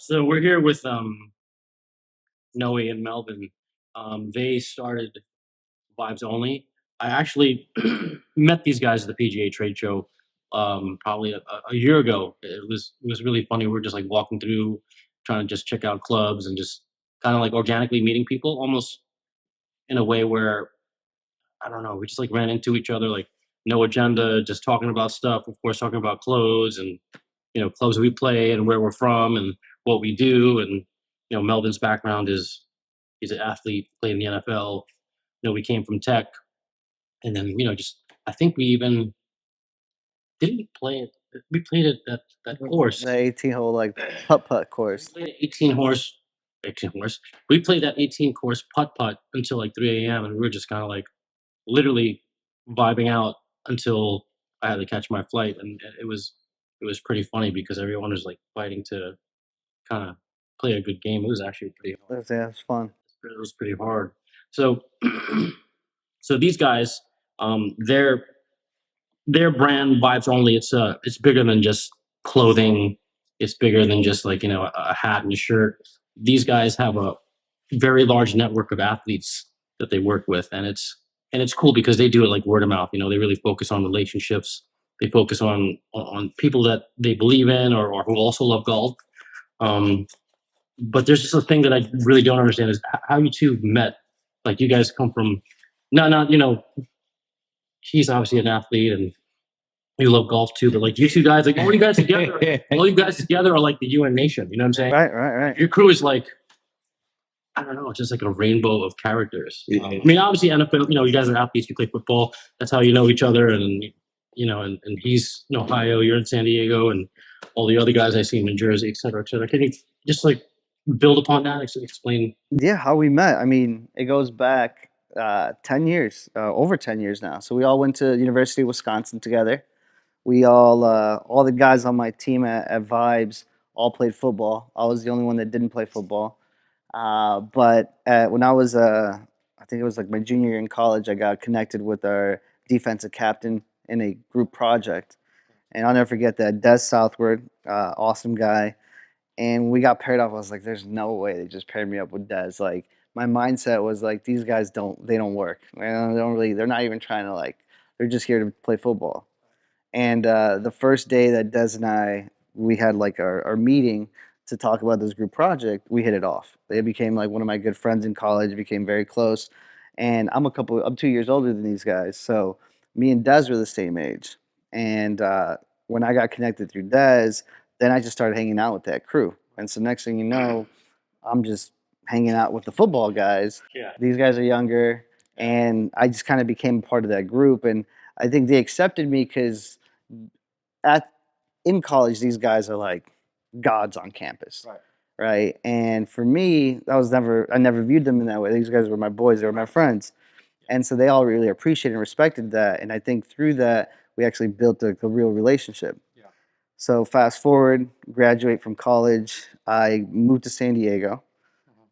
So we're here with Noe and Melvin. They started Vibes Only. I actually met these guys at the PGA trade show probably a year ago. It was really funny. We were just like walking through, trying to just check out clubs and just kind of like organically meeting people, almost in a way where I don't know. We just like ran into each other, like no agenda, just talking about stuff. Of course, talking about clothes and clubs we play and where we're from and what we do. And Melvin's background is he's an athlete, played in the NFL. We came from tech, and then just I think we even didn't we play it. We played it that course. The 18 hole like putt putt We course. played an 18 horse. 18 horse. We played that 18 course putt putt until like 3 a.m. and we were just kind of like literally vibing out until I had to catch my flight, and it was pretty funny because everyone was like fighting to kind of play a good game. It was actually pretty hard. That's fun. It was pretty hard. So, so these guys, their brand Vibes Only. It's bigger than just clothing. It's bigger than just like a hat and a shirt. These guys have a very large network of athletes that they work with, and it's cool because they do it like word of mouth. They really focus on relationships. They focus on people that they believe in or who also love golf. Um, but there's just a thing that I really don't understand is how you two met. Like you guys come from, not he's obviously an athlete and you love golf too, but like you two guys, like all you guys together, all you guys together are like the UN Nation. You know what I'm saying? Right. Your crew is like I don't know, it's just like a rainbow of characters. I mean, obviously NFL, you guys are athletes, you play football. That's how you know each other, and and he's in Ohio, you're in San Diego, and all the other guys I see in New Jersey, et cetera, et cetera. Can you just like build upon that? Explain. Yeah, how we met. I mean, it goes back 10 years, over 10 years now. So we all went to University of Wisconsin together. We all the guys on my team at Vibes all played football. I was the only one that didn't play football. But when I was, I think it was like my junior year in college, I got connected with our defensive captain in a group project. And I'll never forget that. Des Southward, awesome guy. And we got paired up. I was like, there's no way they just paired me up with Des. Like, my mindset was like, these guys they don't work. They don't really, they're not even trying to like, they're just here to play football. And the first day that Des and we had like our meeting to talk about this group project, we hit it off. They became like one of my good friends in college, became very close. And I'm 2 years older than these guys. So me and Des were the same age. And when I got connected through Des, then I just started hanging out with that crew. And so next thing you know, I'm just hanging out with the football guys. Yeah. These guys are younger. And I just kind of became a part of that group. And I think they accepted me because at in college, these guys are like gods on campus, right? And for me, I never viewed them in that way. These guys were my boys, they were my friends, and so they all really appreciated and respected that. And I think through that, we actually built a real relationship. Yeah. So fast forward, graduate from college, I moved to San Diego,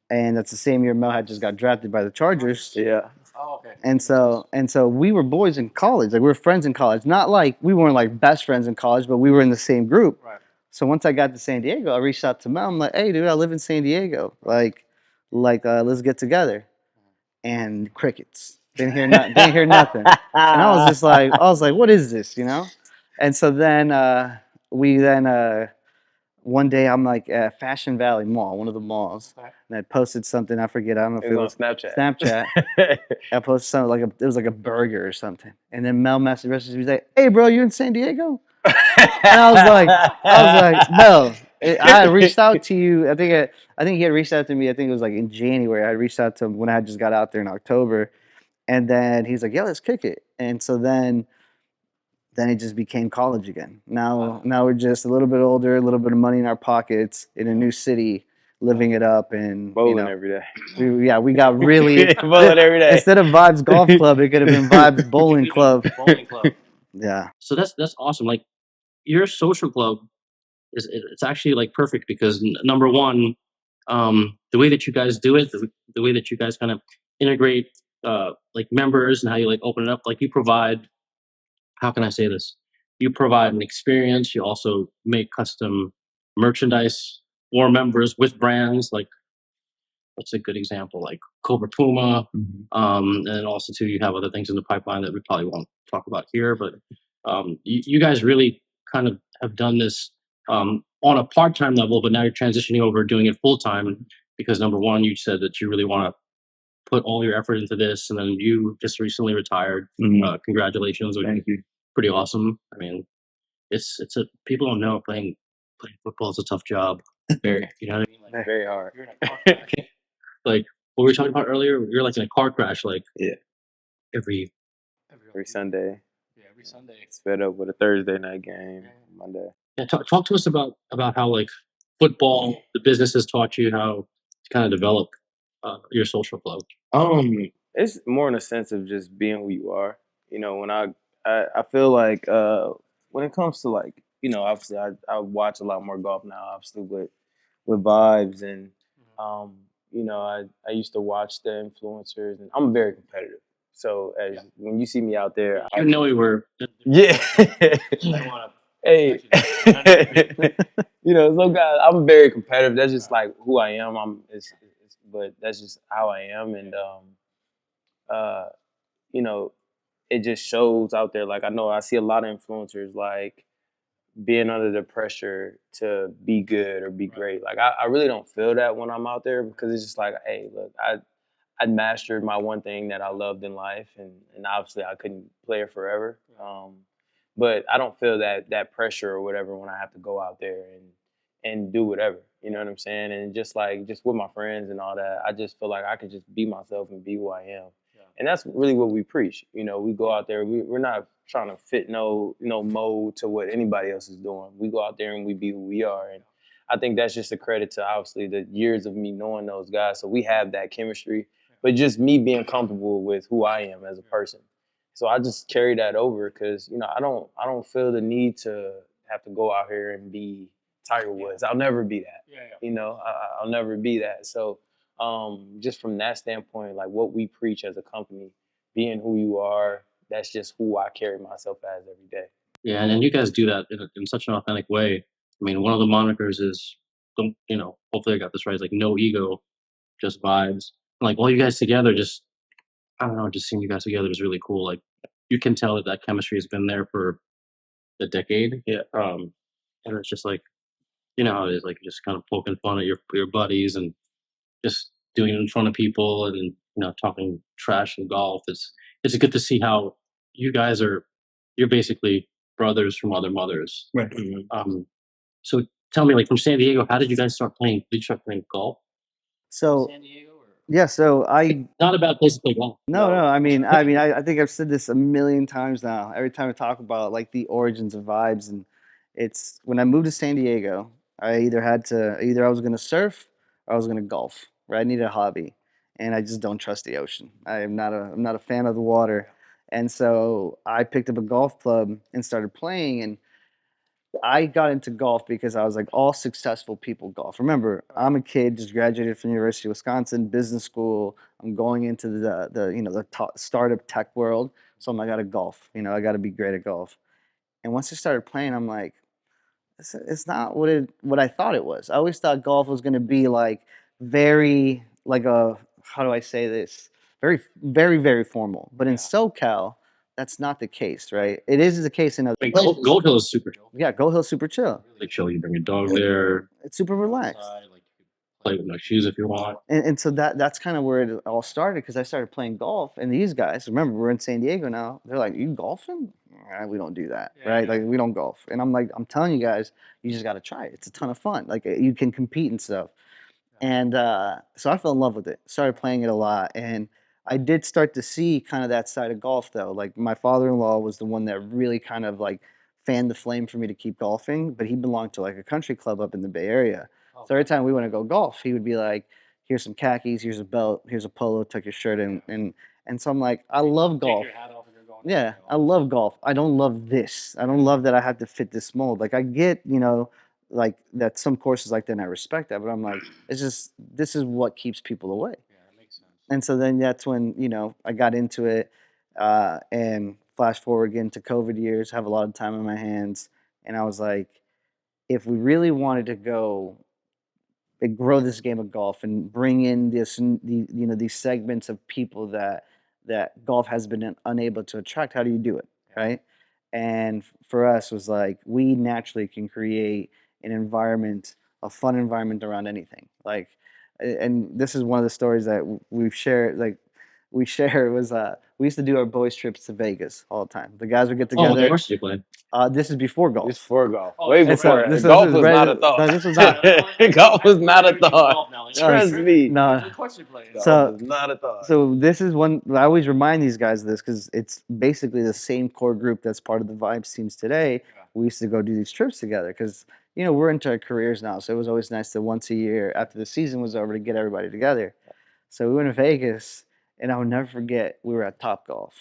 and that's the same year Mel had just got drafted by the Chargers. Yeah. Oh, okay. And so we were boys in college. Like we were friends in college. Not like we weren't like best friends in college, but we were in the same group. Right. So once I got to San Diego, I reached out to Mel. I'm like, hey, dude, I live in San Diego. Let's get together. And crickets. Didn't hear nothing. And I was like, what is this, And so then one day I'm like at Fashion Valley Mall, one of the malls, and I posted something. I forget. I don't know if It was on Snapchat. Snapchat. I posted something it was like a burger or something, and then Mel messaged me. He's like, "Hey, bro, you in San Diego?" And Mel, I had reached out to you. I think he had reached out to me. I think it was like in January. I reached out to him when I just got out there in October, and then he's like, "Yeah, let's kick it." And so then it just became college again. Now we're just a little bit older, a little bit of money in our pockets in a new city, living it up, and Bowling every day. we got really Bowling every day. Instead of Vibes Golf Club, it could have been Vibes Bowling Club. Bowling club. Yeah. So that's awesome. Like your social club it's actually like perfect because number one, the way that you guys do it, the way that you guys kind of integrate like members and how you like open it up, like you provide. How can I say this? You provide an experience. You also make custom merchandise. more members with brands like what's a good example like Cobra Puma, and also too you have other things in the pipeline that we probably won't talk about here, but you guys really kind of have done this on a part-time level, but now you're transitioning over doing it full-time because number one, you said that you really want to put all your effort into this, and then you just recently retired. Congratulations, which is You. pretty awesome. I mean, it's a people don't know playing football is a tough job. Very, You know what I mean? Like very hard. you're in a car crash. Like what we were talking about earlier, you're like in a car crash like Yeah. every Every Sunday, yeah, every Sunday. it's fed up with a Thursday night game, Monday. Yeah, talk to us about how like football, the business has taught you how to kind of develop your social flow. It's more in a sense of just being who you are. You know, when I feel like when it comes to like, obviously I watch a lot more golf now, obviously with Vibes and um, I used to watch the influencers and I'm very competitive. So as when you see me out there, You know we were. yeah. I don't want Hey. to. So guys, I'm very competitive. That's just like who I am. But that's just how I am, and uh, you know, it just shows out there. Like I know I see a lot of influencers like being under the pressure to be good or be great. Like I really don't feel that when I'm out there because it's just like, hey, look, I'd mastered my one thing that I loved in life, and obviously I couldn't play it forever. But I don't feel that pressure or whatever when I have to go out there and do whatever. You know what I'm saying? And just with my friends and all that, I just feel like I could just be myself and be who I am. And that's really what we preach. We go out there. We're not trying to fit no mold to what anybody else is doing. We go out there and we be who we are. And I think that's just a credit to obviously the years of me knowing those guys. So we have that chemistry, but just me being comfortable with who I am as a person. So I just carry that over because I don't feel the need to have to go out here and be Tiger Woods. I'll never be that. I'll never be that. So just from that standpoint, like what we preach as a company, being who you are, that's just who I carry myself as every day. Yeah, and you guys do that in such an authentic way. I mean, one of the monikers is, don't hopefully I got this right. Is like no ego, just vibes. Like all you guys together, just I don't know, just seeing you guys together is really cool. Like you can tell that that chemistry has been there for a decade. Yeah. And it's just like how it is, like just kind of poking fun at your buddies and just doing it in front of people and talking trash in golf. It's good to see how you guys you're basically brothers from other mothers. Right. So tell me, like from San Diego, how did you guys start playing? Did you start playing golf? So San Diego, or yeah, so I not a bad place to play golf. no, no. I think I've said this a million times now. Every time I talk about like the origins of Vibes, and it's when I moved to San Diego, either I was gonna surf or I was gonna golf. Right, I needed a hobby, and I just don't trust the ocean. I'm not a fan of the water, and so I picked up a golf club and started playing. And I got into golf because I was like, all successful people golf. Remember, I'm a kid, just graduated from University of Wisconsin business school. I'm going into the startup tech world, so I'm like, I got to golf. I got to be great at golf. And once I started playing, I'm like, it's not what I thought it was. I always thought golf was going to be like very like a how do I say this? Very very very formal. But in SoCal, that's not the case, right? It is the case in other I mean, places. Gold Hill is super chill. Yeah, Go Hill super chill. Really chill. You bring a dog there. It's super relaxed. Outside, like you can play with no shoes if you want. And so that's kind of where it all started because I started playing golf and these guys, remember we're in San Diego now. They're like, "You golfing? We don't do that, right? Like we don't golf." And I'm like, "I'm telling you guys, you just got to try it. It's a ton of fun. Like you can compete and stuff." And so I fell in love with it. Started playing it a lot, and I did start to see kind of that side of golf though. Like my father-in-law was the one that really kind of like fanned the flame for me to keep golfing, but he belonged to like a country club up in the Bay Area. So every time we went to go golf, he would be like, "Here's some khakis, here's a belt, here's a polo, tuck your shirt in." And so I'm like, I love golf. Yeah, I love golf. I don't love this. I don't love that I have to fit this mold. Like I get, like that some courses like that and I respect that, but I'm like, it's just this is what keeps people away. And so then that's when, I got into it. And flash forward again to COVID years, have a lot of time on my hands. And I was like, if we really wanted to go grow this game of golf and bring in these segments of people that golf has been unable to attract. How do you do it, right? And for us was like we naturally can create an environment, a fun environment around anything. Like, and this is one of the stories that we've shared. Like we share was we used to do our boys trips to Vegas all the time. The guys would get Oh, what together. course did you play? This is before It's golf. for golf. Oh, Way it's before for- golf This was is not a thought. no, this was not. Golf was not a thought. Trust me. No. What course you play? Golf So was not a thought. so this is one I always remind these guys of this because it's basically the same core group that's part of the Vibes teams today. We used to go do these trips together because we're into our careers now, so it was always nice to once a year after the season was over to get everybody together. So we went to Vegas, and I'll never forget we were at Top Golf,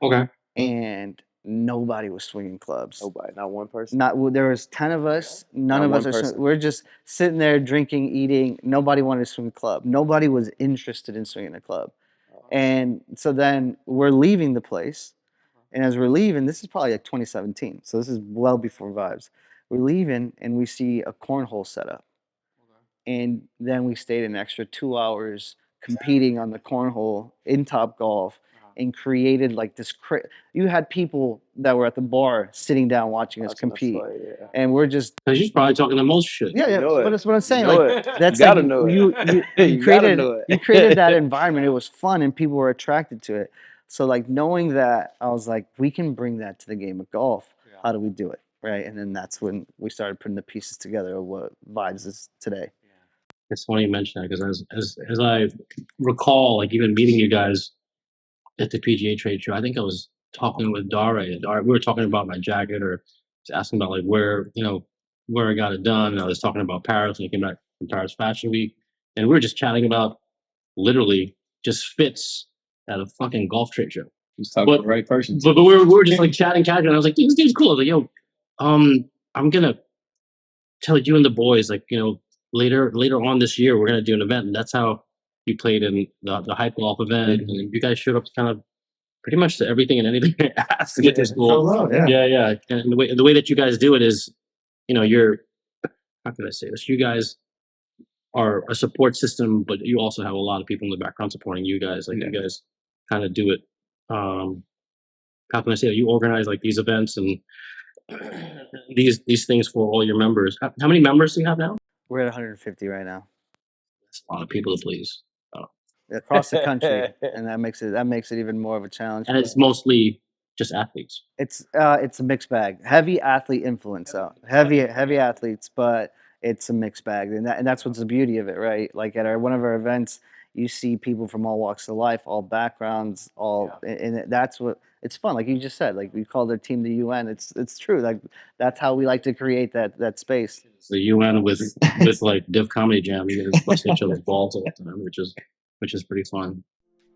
Okay. and nobody was swinging clubs. Nobody, not one person. Not well, there was 10 of us. None Not of one us are. person. We're just sitting there drinking, eating. Nobody wanted to swing a club. Nobody was interested in swinging a club. And so then we're leaving the place, and as we're leaving, this is probably like 2017. So this is well before Vibes. We're leaving, and we see a cornhole setup, and then we stayed an extra 2 hours competing on the cornhole in Top Golf and created like this. You had people that were at the bar sitting down watching us Watching us compete, play, yeah. and we're just Because you're probably talking the most shit. yeah, yeah. know it. But that's what I'm saying. You know Like it. that's You gotta like know it. you You gotta know it. you created that environment. It was fun and people were attracted to it. So like knowing that, I was like, we can bring that to the game of golf. How do we do it, right? And then that's when we started putting the pieces together of what Vibes is today. It's funny you mention that because as I recall, like even meeting you guys at the PGA trade show, I think I was talking with Dara. And we were talking about my jacket, or just asking about like where I got it done. And I was talking about Paris, and I came back from Paris Fashion Week, and we were just chatting about literally just fits at a fucking golf trade show. He's talking to the right person. But we were just like chatting casually, and I was like, dude, this dude's cool. I was like, yo, I'm gonna tell you and the boys, like, later on this year, we're gonna do an event, and that's how you played in the hype golf event, and you guys showed up to kind of pretty much to everything and anything I asked to get this cool. well, yeah. Yeah. And the way that you guys do it is, you're how can I say this? You guys are a support system, but you also have a lot of people in the background supporting you guys. Like you guys kind of do it. How can I say that? You organize like these events and these things for all your members. How many members do you have now? We're at 150 right now That's a lot of people to please. across the country, and that makes it even more of a challenge. And it's mostly just athletes. It's a mixed bag. Heavy athlete influence, though. Heavy athletes, but it's a mixed bag, and that's what's the beauty of it, right? Like at one of our events, you see people from all walks of life, all backgrounds, and that's what it's fun. Like you just said, like we call their team the UN. It's true. Like that's how we like to create that space. It's the UN with like Div Comedy Jam. You guys bust each other's balls all the time, which is pretty fun.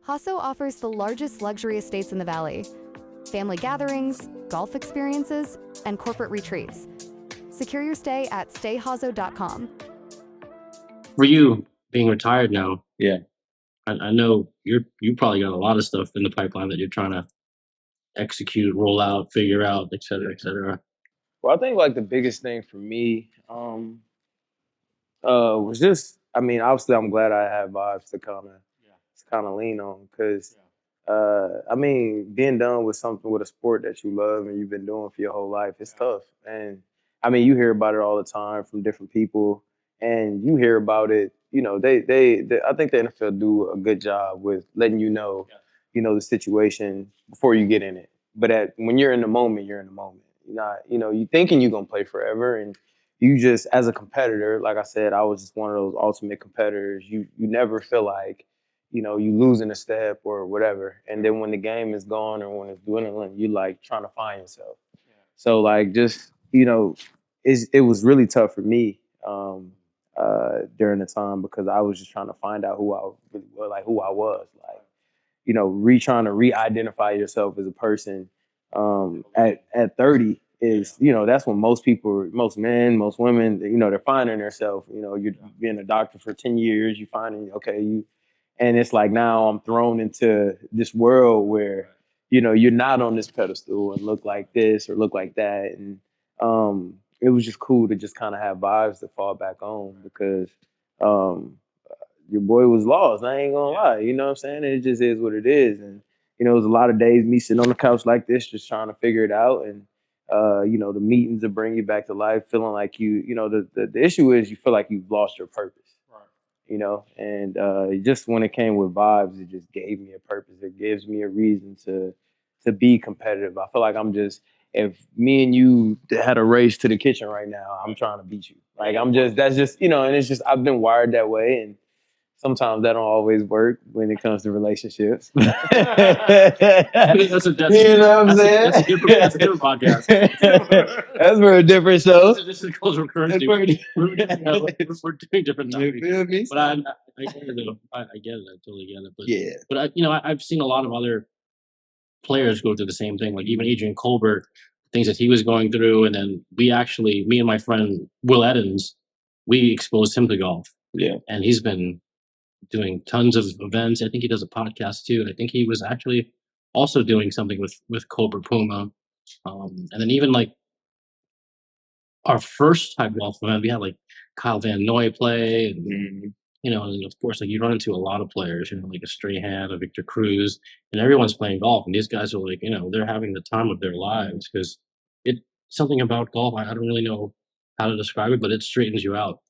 Hasso offers the largest luxury estates in the valley. Family gatherings, golf experiences, and corporate retreats. Secure your stay at stayhazo.com. For you being retired now, Yeah. I know you probably got a lot of stuff in the pipeline that you're trying to execute, roll out, figure out, et cetera, et cetera. Well, I think like the biggest thing for me was just, I mean, obviously I'm glad I had Vibes to kind of lean on because I mean, being done with something with a sport that you love and you've been doing for your whole life, it's tough. And I mean, you hear about it all the time from different people, and you hear about it. They I think the NFL do a good job with letting you know, the situation before you get in it. But when you're in the moment, you're in the moment. You're not, you thinking you're gonna play forever, and you just, as a competitor, like I said, I was just one of those ultimate competitors. You never feel like you losing a step or whatever. And then when the game is gone or when it's dwindling, you like trying to find yourself. Yeah. So like just, it was really tough for me during the time because I was just trying to find out who I was. Like, trying to re-identify yourself as a person at 30 is, that's when most people, most men, most women, they're finding themselves. You're being a doctor for 10 years, you finding, okay, and it's like now I'm thrown into this world where, you're not on this pedestal and look like this or look like that. And it was just cool to just kind of have Vibes to fall back on because um, your boy was lost. I ain't gonna lie. You know what I'm saying? It just is what it is. And, it was a lot of days me sitting on the couch like this, just trying to figure it out. And, the meetings that bring you back to life, feeling like the issue is you feel like you've lost your purpose. And just when it came with Vibes, it just gave me a purpose. It gives me a reason to be competitive. I feel like if me and you had a race to the kitchen right now, I'm trying to beat you. Like that's just, and it's just, I've been wired that way. And sometimes that don't always work when it comes to relationships. You know what I'm saying? That's a different podcast. That's for a different show. This is cultural currency. We're doing different topics. You feel me? But I get it though. I get it. I totally get it. But Yeah. But I've seen a lot of other players go through the same thing. Like even Adrian Colbert, things that he was going through, and then me and my friend Will Eddins, we exposed him to golf. Yeah. And he's been doing tons of events. I think he does a podcast too. And I think he was actually also doing something with Cobra Puma. And then even like our first type golf event, we had like Kyle Van Noy play, and and of course, like you run into a lot of players, like a Strahan, a Victor Cruz, and everyone's playing golf, and these guys are like, they're having the time of their lives because it something about golf. I don't really know how to describe it, but it straightens you out.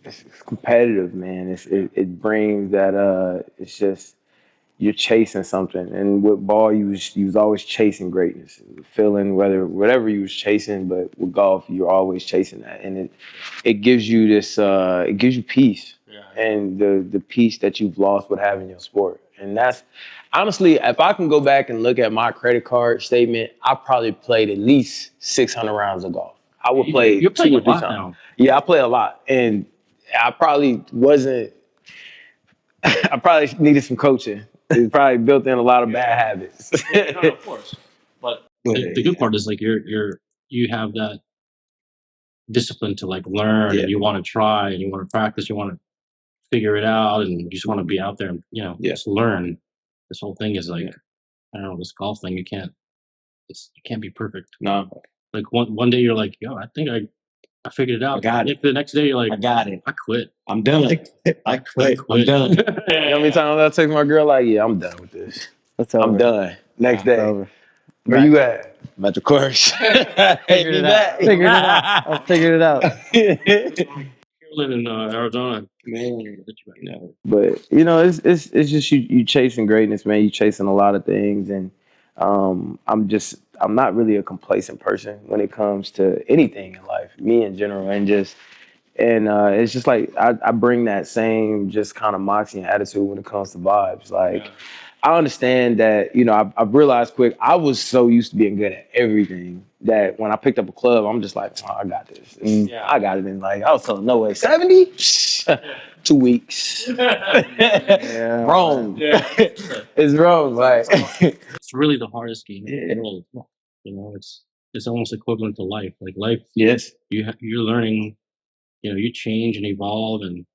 It's competitive, man. It brings that it's just you're chasing something. And with ball you was always chasing greatness. Feeling whatever you was chasing, but with golf you're always chasing that. And it gives you this it gives you peace. Yeah. And the peace that you've lost with having your sport. And that's honestly, if I can go back and look at my credit card statement, I probably played at least 600 rounds of golf. I would play You're playing 2 or a 3 lot times. now. Yeah, I play a lot. And I probably wasn't I probably needed some coaching. It probably built in a lot of bad habits. No, of course. But the good part is like you have that discipline to like learn, and you want to try, and you want to practice, you want to figure it out, and you just want to be out there and just learn. This whole thing is like I don't know, this golf thing, you can't be perfect. No. Like one day you're like, yo, I think I figured it out. I got it. The next day you're like, I got it. I quit. I'm done. I quit. I'm done. You know how many times I text my girl like, yeah, I'm done with this. It's over. I'm done. Next day. Over. Where you at? I'm at the course. Figured it out. Figured it out. I figured it out. You're living in Arizona. Man. But it's just you chasing greatness, man. You chasing a lot of things, and I'm not really a complacent person when it comes to anything in life, me in general, and it's just like I bring that same just kind of moxie and attitude when it comes to Vibes. Like I understand that I've realized quick I was so used to being good at everything that when I picked up a club, I'm just like, oh, I got this. I got it. And like I was telling no way 70. 2 weeks. Wrong. It's wrong. Like It's really the hardest game in the world. It's almost equivalent to life. Like life, yes, you're learning. You change and evolve, and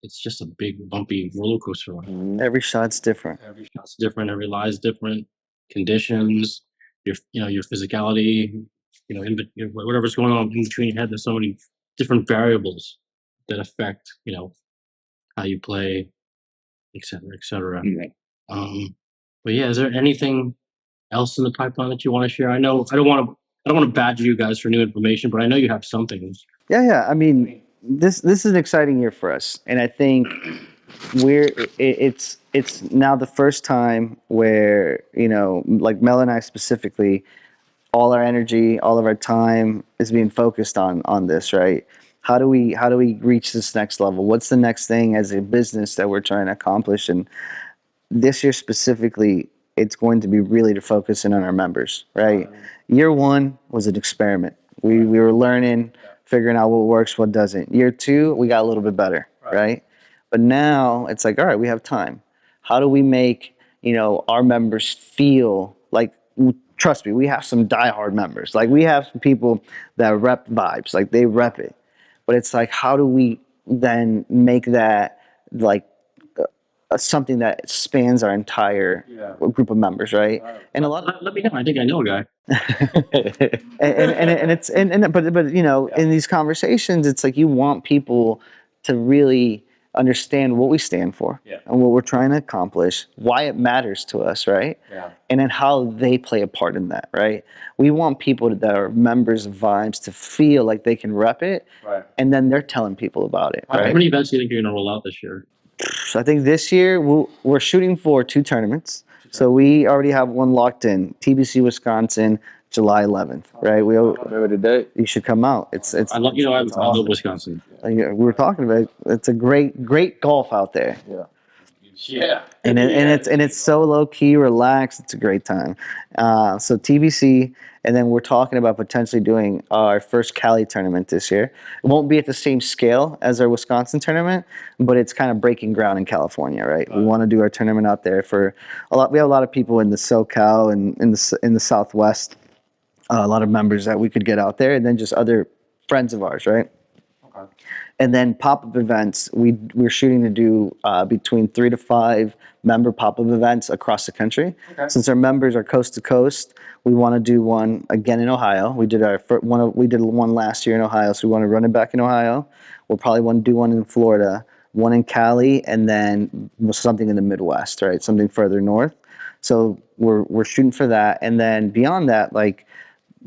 it's just a big bumpy roller coaster ride. Every shot's different. Every shot's different. Every lie's different. Conditions, your physicality, whatever's going on in between your head. There's so many different variables that affect how you play, et cetera, et cetera. But yeah, is there anything else in the pipeline that you want to share? I know I don't want to badger you guys for new information, but I know you have something. Yeah. I mean, this is an exciting year for us, and I think it's now the first time where like Mel and I specifically, all our energy, all of our time is being focused on this, right? How do we reach this next level? What's the next thing as a business that we're trying to accomplish? And this year specifically, it's going to be really to focus in on our members, right? Year one was an experiment. We were learning, figuring out what works, what doesn't. Year two, we got a little bit better, right? But now it's like, all right, we have time. How do we make our members feel like? Trust me, we have some diehard members. Like we have some people that rep Vibes, like they rep it. But it's like, how do we then make that like something that spans our entire group of members, right? And a lot of let me know. I think I know a guy. but in these conversations, it's like you want people to really understand what we stand for and what we're trying to accomplish, why it matters to us, right? Yeah. And then how they play a part in that, right? We want people that are members of Vibes to feel like they can rep it, Right. and then they're telling people about it, How right? many events do you think you're going to roll out this year? So I think this year we're shooting for 2 tournaments. So we already have one locked in, TBC Wisconsin, July 11th, right? Remember the date? You should come out. It's I love, I love awesome. Wisconsin. Like, we were talking about it. It's a great golf out there. Yeah. And it's so low key, relaxed. It's a great time. So TBC, and then we're talking about potentially doing our first Cali tournament this year. It won't be at the same scale as our Wisconsin tournament, but it's kind of breaking ground in California, right? We want to do our tournament out there for a lot. We have a lot of people in the SoCal and in the Southwest. A lot of members that we could get out there, and then just other friends of ours, right? And then pop-up events, we're shooting to do between 3 to 5 member pop-up events across the country. Since our members are coast to coast, we want to do one again in Ohio. We did one last year in Ohio, so we want to run it back in Ohio. We'll probably want to do one in Florida, one in Cali, and then something in the Midwest, right? Something further north. So we're shooting for that, and then beyond that, like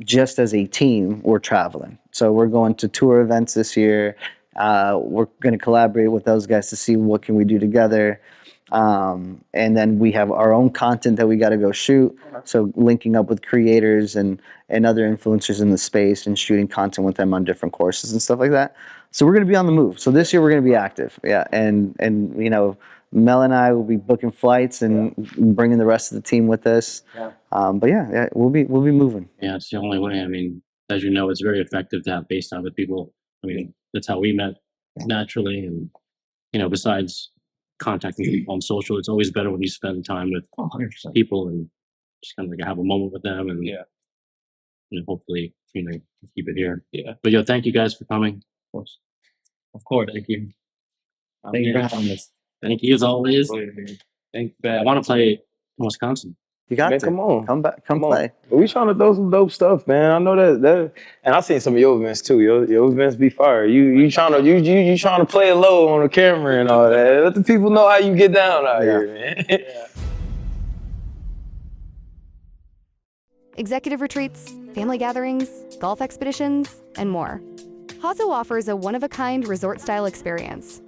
just as a team, we're traveling. So we're going to tour events this year. We're going to collaborate with those guys to see what can we do together. And then we have our own content that we got to go shoot. So linking up with creators and other influencers in the space and shooting content with them on different courses and stuff like that. So we're going to be on the move. So this year we're going to be active. Yeah. And Mel and I will be booking flights and bringing the rest of the team with us. But yeah, we'll be moving. Yeah, it's the only way. I mean, as you know, it's very effective to have FaceTime with people. I mean, that's how we met naturally. And, besides contacting people on social, it's always better when you spend time with 100%. people and just kind of like have a moment with them and hopefully, keep it here. Yeah. But thank you guys for coming. Of course. Thank you. Thank you for having us. Thank you as always. Thanks, I want to play Wisconsin. You got Man, to come on. come back, come on. play. We trying to throw some dope stuff, man. I know that, and I seen some of your events too. Your events be fire. You trying to play it low on the camera and all that. Let the people know how you get down out here, man. Executive retreats, family gatherings, golf expeditions, and more. Hazo offers a one-of-a-kind resort-style experience.